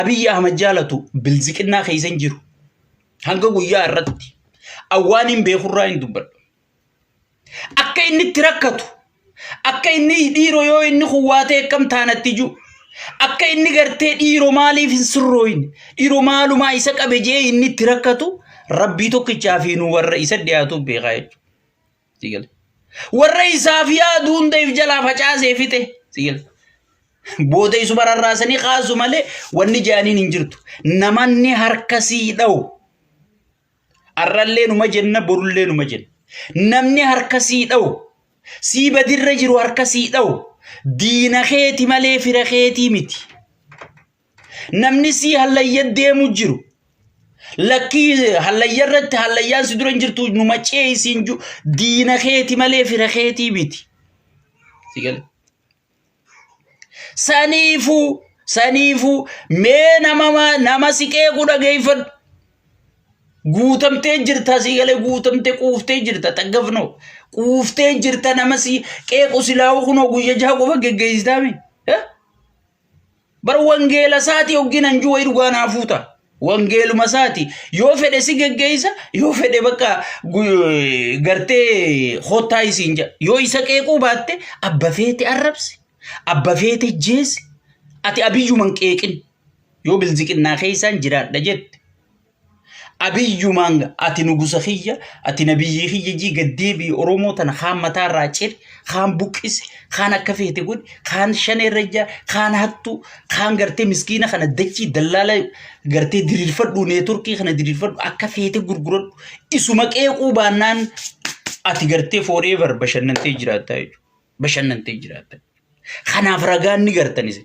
Abiy Ahmad jaalatu bilziqinnaa keeysan jiru. Hanga guyyaa irratti awwaanin beekurraa hin dubbadhu. Akka inni itti rakkatu, akka inni dhiiroo yoo inni kuwaatee akkam taanatti jiru, akka inni gartee dhiiroo maaliif hin sirrooyin, dhiiroo maalumaa isa qabe jee inni itti rakkatu rabbii tokkichaa fi nu warra isa dhiyaatuuf beekaa jechuudha. Warra isaaf yaadu hundaaf jalaa facaasee fixe. Booda isu bararraasanii kaasu malee wanni jaaniin hin jirtu. Namanni harkasii dhawu. Arrallee numa jenna, borullee numa jenna. Namni harkasii dhawu. Sii badirra jiru harkasii dhawu. Diina keeti malee fira keetii miti. Namni sii hallayya deemu jiru. Lakkii hallayyarratti hallayyaan si dura hin jirtu numa ceesiin jiru. Diina keeti malee fira keetii miti. Saniifu mee nama siqee kudha geeffadhu. Guutamtee jirta sigalee guutamtee quuftee jirta taggafnoo. Quuftee jirta nama siqee qusilaawu kunoo guyya jaha qofa geggeessitaami. Bar wangeela saati hogginan juwa dhugaa naafuuta. Wangeeluma saati yoo fedhe si geggeessa yoo fedhe bakka gartee hotaa isiin jaa. Yoo isa qeequu baatte abba feete arrabsi. Abba feete jeesi. Ati abiyyuman qeeqin. Yoo bilziqinnaa keessaan jiraadha jette. Abiyyuman ati nugusa khiyya, ati nabiyyi khiyya jii gaddeebii Oromoo tana kaan mataarraa ciri, kaan buqqise, kaan akka feete godhi, kaan shaneerra jaa, kaan hattu, kaan gartee miskiina kana dachii dallaala gartee diriirfadhu neetworkii kana diriirfadhu akka feete gurguradhu. Isuma qeequu baannaan ati gartee forever bashannantee jiraattaa jechuudha. Bashannantee jiraattaa. Kanaaf ragaan ni gartanis.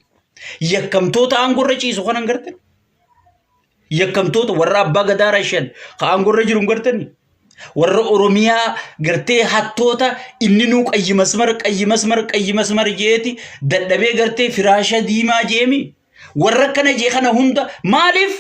Yakkamtoota aangorra ciisu kanan gartan. Yakkamtoota warra abbaa gadaa rashan ka aangorra jiru gartani. Warra Oromiyaa gartee hattoota inni nuu qayyimasmar jeeti dadhabee gartee firaasha diimaa jeemi. Warra kana jee kana hunda maaliif